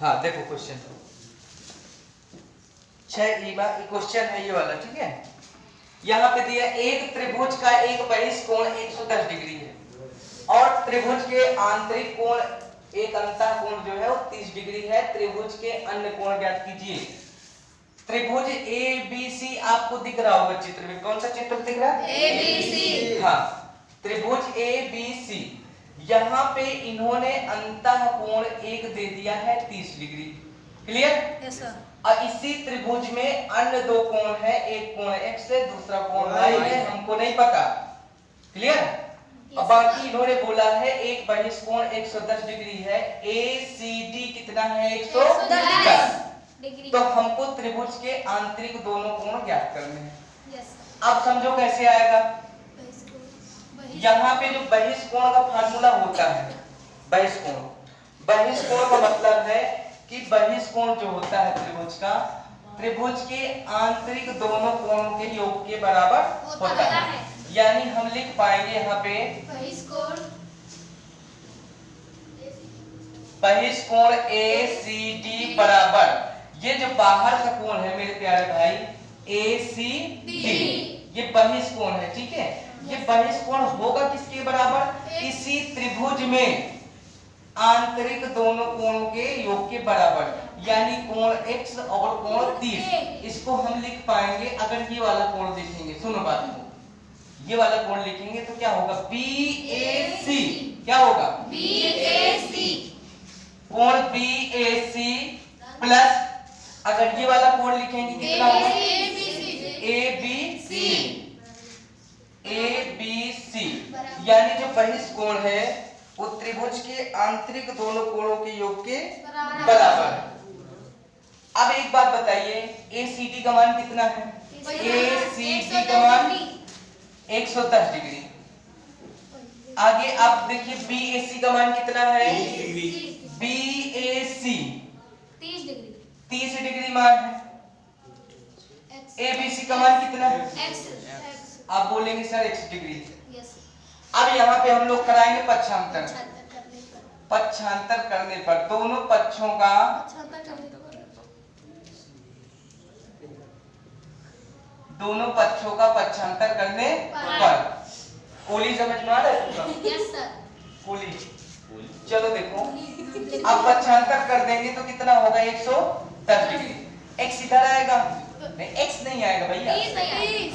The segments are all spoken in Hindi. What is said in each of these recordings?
हाँ देखो क्वेश्चन 6 क्वेश्चन है ये वाला, ठीक है। यहाँ पे दिया एक त्रिभुज का एक बहिष कोण 110 डिग्री है और त्रिभुज के आंतरिक कोण एक अंतः कोण जो है वो 30 डिग्री है। त्रिभुज के अन्य कोण ज्ञात कीजिए। त्रिभुज ABC आपको दिख रहा होगा चित्र में, कौन सा चित्र दिख रहा है? ABC। हाँ, त्रिभुज ABC, यहाँ पे इन्होंने अंतः कोण एक दे दिया है 30 डिग्री। क्लियर? Yes sir. और इसी त्रिभुज में अन्य दो कोण है, एक कोण X है, दूसरा कोण Y है, हमको नहीं पता। क्लियर? अब बाकी इन्होंने बोला है एक बहिष कोण 110 डिग्री है, ACD कितना है? 110 डिग्री। तो हमको त्रिभुज के आंतरिक दोनों कोण ज्ञात करने हैं। अब समझो कैसे आएगा। यहाँ पे जो बहिष कोण का फार्मूला होता है, बहिष कोण का मतलब है कि बहिष कोण जो होता है त्रिभुज का, त्रिभुज के आंतरिक दोनों कोणों के योग के बराबर होता है। यानी हम लिख पाएंगे यहाँ पे बहिष कोण ACD बराबर, ये जो बाहर का कोण है मेरे प्यारे भाई ACD, ये बहिष कोण है, ठीक है। ये बहिष कोण होगा किसके बराबर? इसी त्रिभुज में आंतरिक दोनों कोणों के योग के बराबर, यानी कोण X और कोण 30। इसको हम लिख पाएंगे अगर ये वाला कोण देखेंगे, सुनो बात को, ये वाला कोण लिखेंगे तो क्या होगा? BAC। क्या होगा? BAC। कोण BAC प्लस अगर ये वाला कोण लिखेंगे कितना होगा? ABC। यानी जो बहिष कोण है वो त्रिभुज के आंतरिक दोनों कोणों के योग के बराबर है। अब एक बात बताइए, ACD का मान कितना है? ACD का मान 110 डिग्री। आगे आप देखिए BAC का मान कितना है? BAC 30 डिग्री मान है। ABC का मान कितना है? आप बोलेंगे सर x डिग्री। अब यहाँ पे हम लोग कराएंगे पक्षांतर। पक्षांतर करने पर दोनों पक्षों का पक्षांतर करने पर कोली समझ में आ रहा है? Yes sir. कोली, चलो देखो, अब पक्षांतर कर देंगे तो कितना होगा? 110 डिग्री। x इधर आएगा, नहीं x नहीं आएगा भैया,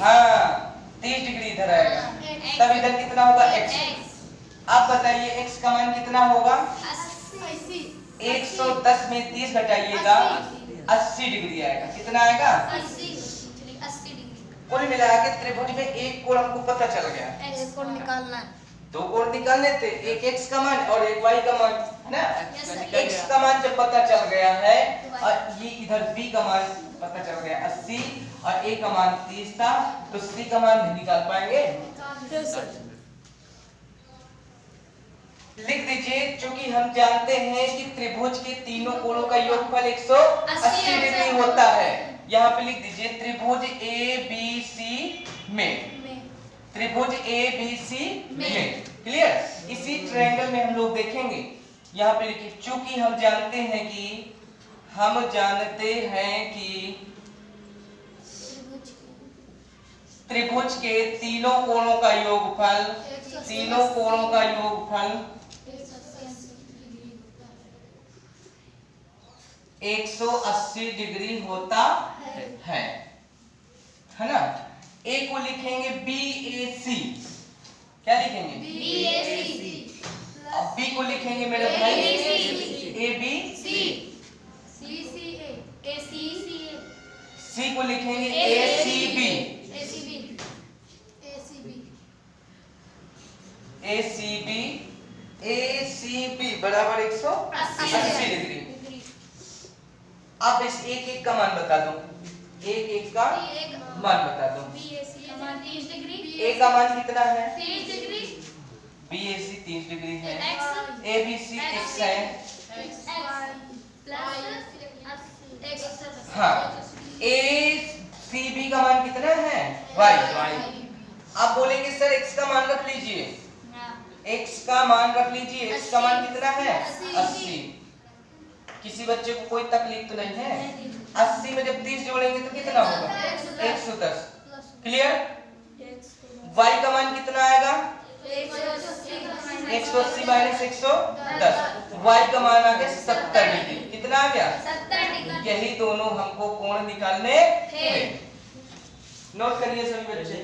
हाँ 30 डिग्री इधर आएगा, तब इधर कितना होगा? x। अब बताइए x का मान कितना होगा? 110 में 30 घटाइएगा 80 डिग्री आएगा। कितना आएगा? 80 डिग्री। कुल मिला के त्रिभुज में एक कोण हमको पता चल गया। x कोण निकालना है, दो कोण निकालने थे, एक x का मान और एक y का मान, है ना। x का मान जब पता चल गया है और ये इधर b का मान पता चल गया 80 और a का मान 30 था, तो c का मान नहीं निकाल पाएंगे। लिख दीजिए, क्योंकि हम जानते हैं कि त्रिभुज के तीनों कोणों का योगफल 180 डिग्री होता है। यहाँ पे लिख दीजिए त्रिभुज ABC में, त्रिभुज ABC में। क्लियर? इसी ट्रायंगल में हम लोग देखेंगे, यहाँ पे लिखिए, चूंकि हम जानते हैं कि त्रिभुज के तीनों कोणों का योगफल 180 डिग्री होता है ना। A को लिखेंगे BAC। क्या लिखेंगे? BAC। अब B को लिखेंगे मेरे भाई ABC। C को लिखेंगे ACB। ACB बराबर 180 डिग्री। अब इस एक का मान बता दो, एक का मान बता दो। A का मान कितना है? 30 डिग्री। BAC 30 डिग्री है, ABC x है, हाँ। ACB का मान कितना है? y। आप बोलेंगे सर x का मान रख लीजिए, x का मान रख लीजिए, x का मान कितना है? 80। किसी बच्चे को कोई तकलीफ तो नहीं है। 80 में जब 30 जोड़ेंगे तो कितना होगा? 110। क्लियर? y का मान कितना आएगा? 180 माइनस 110। y का मान आ गया 70 डिग्री। कितना आ गया? 70 डिग्री। यही दोनों हमको कोण निकालने थे। नोट करिए सभी बच्चे।